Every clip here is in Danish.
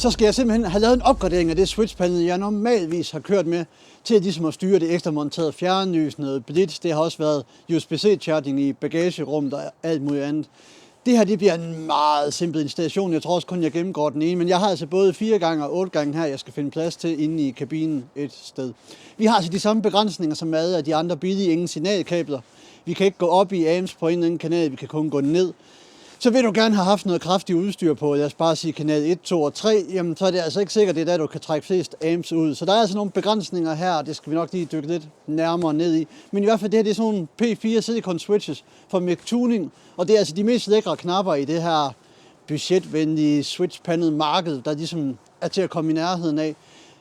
så skal jeg simpelthen have lavet en opgradering af det switchpanel, jeg normalvis har kørt med, til ligesom at styre det ekstra monterede fjernlys, noget blitz. Det har også været USB-C-charging i bagagerummet og alt muligt andet. Det her, det bliver en meget simpel installation. Jeg tror også kun, jeg gennemgår den ene, men jeg har altså både 4 gange og 8 gange her, jeg skal finde plads til inde i kabinen et sted. Vi har altså de samme begrænsninger som alle af de andre billige, ingen signalkabler. Vi kan ikke gå op i amps på en eller anden kanal, vi kan kun gå ned. Så vil du gerne have haft noget kraftigt udstyr på, lad os bare sige kanal 1, 2 og 3, jamen så er det altså ikke sikkert, det er der, du kan trække flest amps ud. Så der er altså nogle begrænsninger her, og det skal vi nok lige dykke lidt nærmere ned i. Men i hvert fald det her, det er sådan nogle P4 silicon switches fra Mech Tuning, og det er altså de mest lækre knapper i det her budgetvenlige switch-panel marked, der ligesom er til at komme i nærheden af.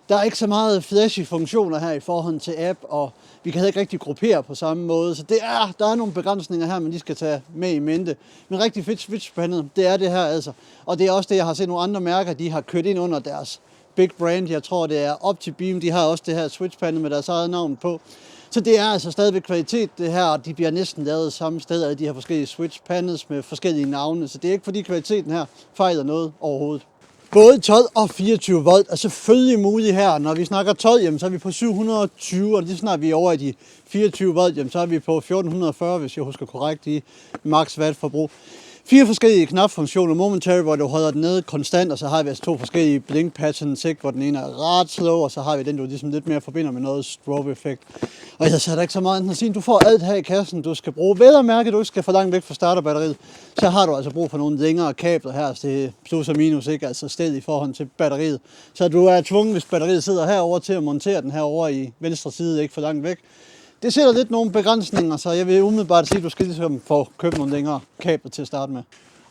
Der er ikke så meget flashy funktioner her i forhold til app, og vi kan heller ikke rigtig gruppere på samme måde. Så der er nogle begrænsninger her, man lige skal tage med i mente. Men rigtig fedt switchpanel, det er det her altså. Og det er også det, jeg har set nogle andre mærker, de har kørt ind under deres big brand. Jeg tror, det er OptiBeam, de har også det her switchpanel med deres eget navn på. Så det er altså stadigvæk kvalitet det her, og de bliver næsten lavet samme sted af de her forskellige switchpanels med forskellige navne. Så det er ikke fordi kvaliteten her fejler noget overhovedet. Både 12 og 24 volt er selvfølgelig muligt her. Når vi snakker 12, jamen, så er vi på 720, og lige snart vi er over i de 24 volt, jamen, så er vi på 1440, hvis jeg husker korrekt, i max watt forbrug. 4 forskellige knapfunktioner, momentary, hvor du holder den nede konstant, og så har vi altså 2 forskellige blink patterns, hvor den ene er ret slow, og så har vi den, du ligesom lidt mere forbinder med noget strobe-effekt. Og ellers er der ikke så meget andet at sige. Du får alt her i kassen, du skal bruge. Vel at mærke, du ikke skal for langt væk fra starterbatteriet, så har du altså brug for nogle længere kabler her, så det er plus og minus, ikke? Altså sted i forhold til batteriet. Så du er tvunget, hvis batteriet sidder herover til at montere den herover i venstre side, ikke for langt væk. Det sætter lidt nogle begrænsninger, så jeg vil umiddelbart sige, at du skal ligesom få købt nogle længere kabler til at starte med.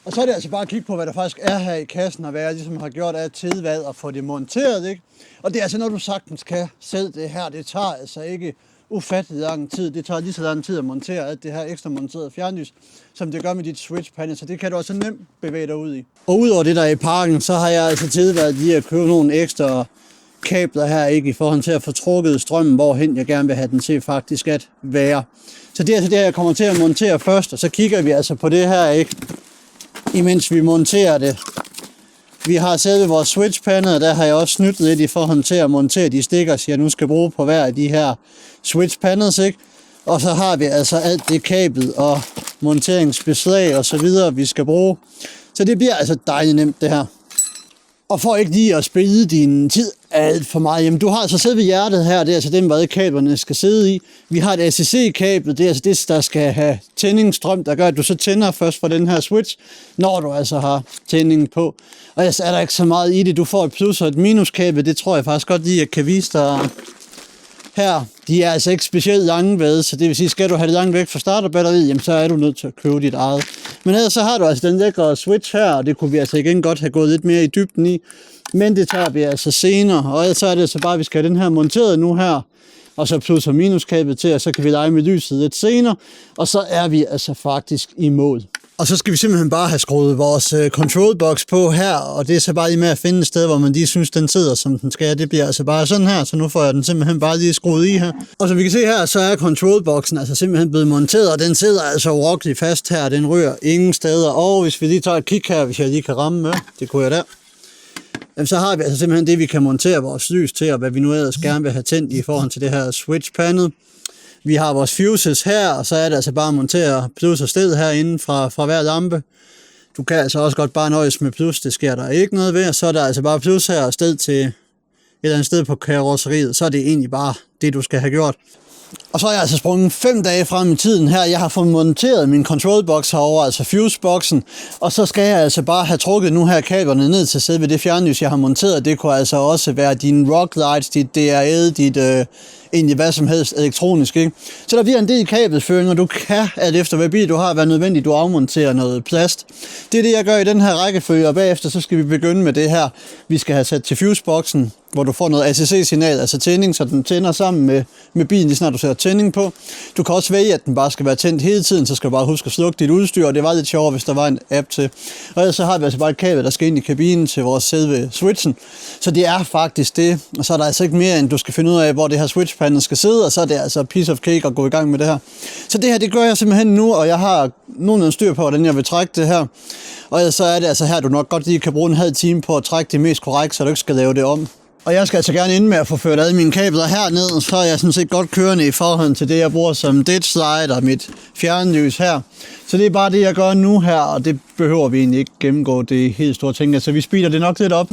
Og så er det altså bare at kigge på, hvad der faktisk er her i kassen, og hvad jeg ligesom har gjort af tilvalg og få det monteret, ikke? Og det er altså noget, du sagtens kan selv det her. Det tager altså ikke ufattelig lang tid. Det tager lige så lang tid at montere alt det her ekstra monterede fjernlys, som det gør med dit switchpanel, så det kan du også nemt bevæge dig ud i. Og udover det der i parken, så har jeg altså tilvalgt lige at købe nogle ekstra kabler her, ikke, i forhold til at få trukket strømmen, hvorhen jeg gerne vil have den til faktisk at være. Så det er altså det, jeg kommer til at montere først, og så kigger vi altså på det her, ikke, imens vi monterer det. Vi har selve vores switchpanel, og der har jeg også snydt lidt i forhold til at montere de stickers, jeg nu skal bruge på hver af de her switchpanels, ikke? Og så har vi altså alt det kabel og monteringsbeslag og så videre, vi skal bruge. Så det bliver altså dejligt nemt det her. Og for ikke lige at spille din tid alt for meget, jamen du har altså selve hjertet her, det er altså den, hvad kablerne skal sidde i. Vi har et ACC-kabel, det er altså det, der skal have tændingsstrøm, der gør, at du så tænder først fra den her switch, når du altså har tændingen på. Og ellers er der ikke så meget i det. Du får et plus og et minuskabel, det tror jeg faktisk godt lige, jeg kan vise dig her. De er altså ikke specielt lange ved, så det vil sige, skal du have det langt væk fra starterbatteriet, jamen så er du nødt til at købe dit eget. Men ellers så har du altså den lækre switch her, og det kunne vi altså igen godt have gået lidt mere i dybden i. Men det tager vi altså senere, og ellers så er det altså bare, at vi skal have den her monteret nu her, og så plus og minuskabel til, og så kan vi lege med lyset lidt senere, og så er vi altså faktisk i mål. Og så skal vi simpelthen bare have skruet vores control box på her, og det er så bare lige med at finde et sted, hvor man lige synes, den sidder, som den skal. Det bliver altså bare sådan her, så nu får jeg den simpelthen bare lige skruet i her. Og som vi kan se her, så er control boxen altså simpelthen blevet monteret, og den sidder altså urokkeligt fast her, den rører ingen steder. Og hvis vi lige tager et kig her, hvis jeg lige kan ramme med, det kunne jeg der. Jamen, så har vi altså simpelthen det, vi kan montere vores lys til, og hvad vi nu ellers gerne vil have tændt i forhold til det her switch panel. Vi har vores fuses her, og så er det altså bare at montere plus og sted herinde fra hver lampe. Du kan altså også godt bare nøjes med plus, det sker der ikke noget ved. Så er der altså bare plus her og sted til et eller andet sted på karosseriet. Så er det egentlig bare det, du skal have gjort. Og så er jeg altså sprunget 5 dage frem i tiden her. Jeg har fået monteret min control box herovre, altså fuseboxen. Og så skal jeg altså bare have trukket nu her kablerne ned til selve det fjernlys, jeg har monteret. Det kunne altså også være dine rock lights, dit DRL, dit egentlig hvad som helst elektronisk, ikke? Så der bliver en del kabelføring, og du kan, alt efter hvad bil du har, være nødvendigt, du afmonterer noget plast. Det er det, jeg gør i den her rækkefølge, og bagefter så skal vi begynde med det her. Vi skal have sat til fuseboxen, hvor du får noget ACC-signal, altså tænding, så den tænder sammen med bilen, lige snart du sætter tænding på. Du kan også vælge, at den bare skal være tændt hele tiden, så skal du bare huske at slukke dit udstyr, og det var lidt sjovere, hvis der var en app til. Og ellers så har vi altså bare et kabel, der skal ind i kabinen til vores selve switchen. Så det er faktisk det, og så er der altså ikke mere, end du skal finde ud af, hvor det her switchpanel skal sidde, og så er det altså piece of cake at gå i gang med det her. Så det her, det gør jeg simpelthen nu, og jeg har nogenlunde styr på, hvordan jeg vil trække det her. Og ellers så er det altså her, du nok godt lige kan bruge en halv time på at trække det mest korrekt, så du ikke skal lave det om. Og jeg skal altså gerne ende med at få ført alle mine kabler herned, så er jeg sådan set godt kørende i forhold til det, jeg bruger som ditchlight og mit fjernlys her. Så det er bare det, jeg gør nu her, og det behøver vi egentlig ikke gennemgå det helt store ting. Altså vi speeder det nok lidt op.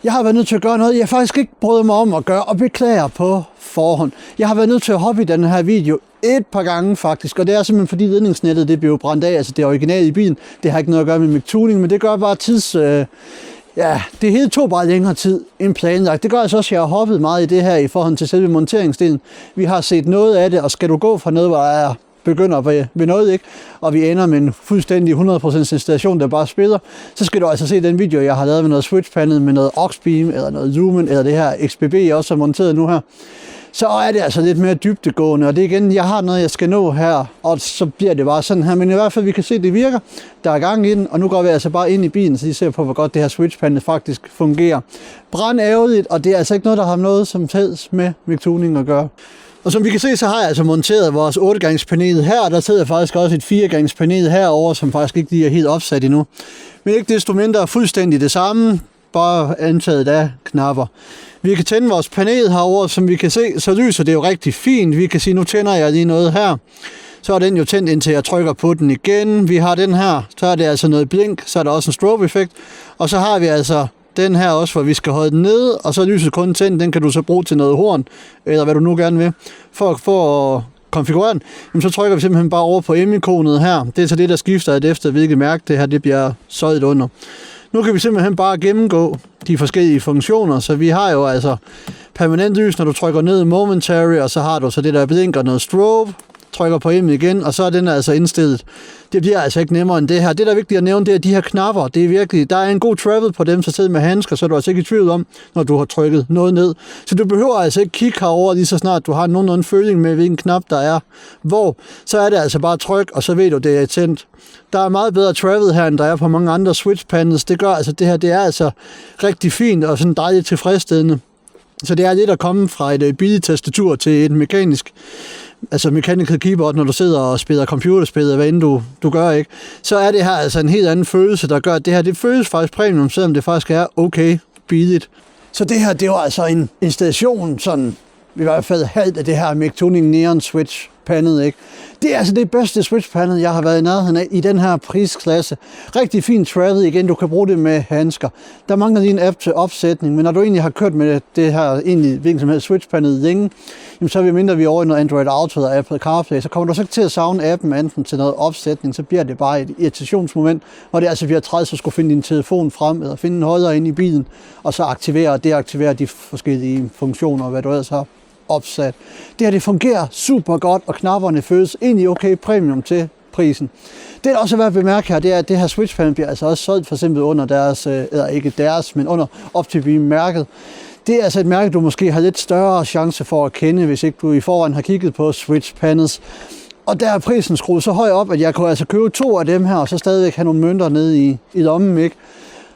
Jeg har været nødt til at gøre noget, jeg faktisk ikke brød mig om at gøre, og beklager på forhånd. Jeg har været nødt til at hoppe i den her video et par gange faktisk, og det er simpelthen fordi ledningsnettet det blev brændt af, altså det originale i bilen. Det har ikke noget at gøre med MIG-tuning, men det gør bare det hele tog bare længere tid end planlagt. Det gør altså også, at jeg har hoppet meget i det her i forhold til selve monteringsdelen. Vi har set noget af det, og skal du gå fra noget, hvor jeg begynder ved noget, ikke? Og vi ender med en fuldstændig 100% installation, der bare spiller, så skal du altså se den video, jeg har lavet med noget switchpanel, med noget Oxbeam, eller noget Lumen, eller det her XBB, jeg også har monteret nu her. Så er det altså lidt mere dybdegående, og det igen, jeg har noget, jeg skal nå her, og så bliver det bare sådan her, men i hvert fald, vi kan se, at det virker, der er gang i den, og nu går vi altså bare ind i bilen, så I ser på, hvor godt det her switchpanel faktisk fungerer. Brandærgerligt, og det er altså ikke noget, der har noget som helst med MIG-tuning at gøre. Og som vi kan se, så har jeg altså monteret vores 8-gangspanel her, og der sidder faktisk også et 4-gangspanel herover, som faktisk ikke lige er helt opsat endnu. Men ikke desto mindre fuldstændig det samme, bare antaget af knapper. Vi kan tænde vores panel herover, som vi kan se, så lyser det jo rigtig fint. Vi kan sige, nu tænder jeg lige noget her. Så er den jo tændt, indtil jeg trykker på den igen. Vi har den her, så er det altså noget blink, så er der også en strobe-effekt. Og så har vi altså den her også, hvor vi skal holde den nede, og så er lyset kun tændt. Den kan du så bruge til noget horn, eller hvad du nu gerne vil, for at konfigurere den. Jamen, så trykker vi simpelthen bare over på M-ikonet her. Det er så det, der skifter alt efter, hvilket mærke det her det bliver solgt under. Nu kan vi simpelthen bare gennemgå de forskellige funktioner, så vi har jo altså permanent lys, når du trykker ned momentary, og så har du så det der blinker noget strobe, trykker på M igen, og så er den altså indstillet. Det bliver altså ikke nemmere end det her. Det, der er vigtigt at nævne, det er de her knapper. Det er virkelig, der er en god travel på dem, så sidder med handsker, så er du altså ikke i tvivl om, når du har trykket noget ned. Så du behøver altså ikke kigge herover lige så snart du har nogenlunde føling med, hvilken knap der er hvor. Så er det altså bare tryk, og så ved du, det er tændt. Der er meget bedre travel her, end der er på mange andre switch panels. Det gør altså, det her, det er altså rigtig fint og sådan dejligt tilfredsstillende. Så det er lidt at komme fra et billigt tastatur til et mekanisk, altså mechanical keyboard, når du sidder og spiller computerspil, hvad end du gør, ikke? Så er det her altså en helt anden følelse, der gør, at det her, det føles faktisk premium, selvom det faktisk er okay billigt. Så det her, det var altså en installation, sådan i hvert fald halvt af det her MIG-tuning Neon Switch panel, ikke? Det er altså det bedste switch panel, jeg har været i nærheden af i den her prisklasse. Rigtig fint travel igen, du kan bruge det med handsker. Der mangler lige en app til opsætning, men når du egentlig har kørt med det her egentlig hvilken som helst switch panel længe, jamen så er vi mindre vi over i noget Android Auto eller Apple CarPlay, så kommer du så ikke til at savne appen enten til noget opsætning, så bliver det bare et irritationsmoment, hvor det altså bliver træls at skulle finde din telefon frem, eller finde en holder inde i bilen, og så aktivere og deaktivere de forskellige funktioner, hvad du ellers har opsat. Det her, det fungerer super godt, og knapperne føles egentlig okay premium til prisen. Det, der også er værd at bemærke her, det er, at det her switch panel bliver altså også solgt for eksempel under deres, eller ikke deres, men under Optibeam-mærket. Det er altså et mærke, du måske har lidt større chance for at kende, hvis ikke du i forvejen har kigget på switch panels. Og der er prisen skruet så højt op, at jeg kunne altså købe 2 af dem her, og så stadigvæk have nogle mønter nede i lommen, ikke?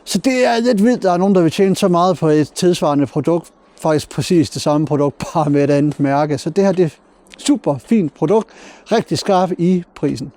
Så det er lidt vildt, der er nogen, der vil tjene så meget på et tilsvarende produkt. Faktisk præcis det samme produkt, bare med et andet mærke. Så det her, det er et super fint produkt. Rigtig skarp i prisen.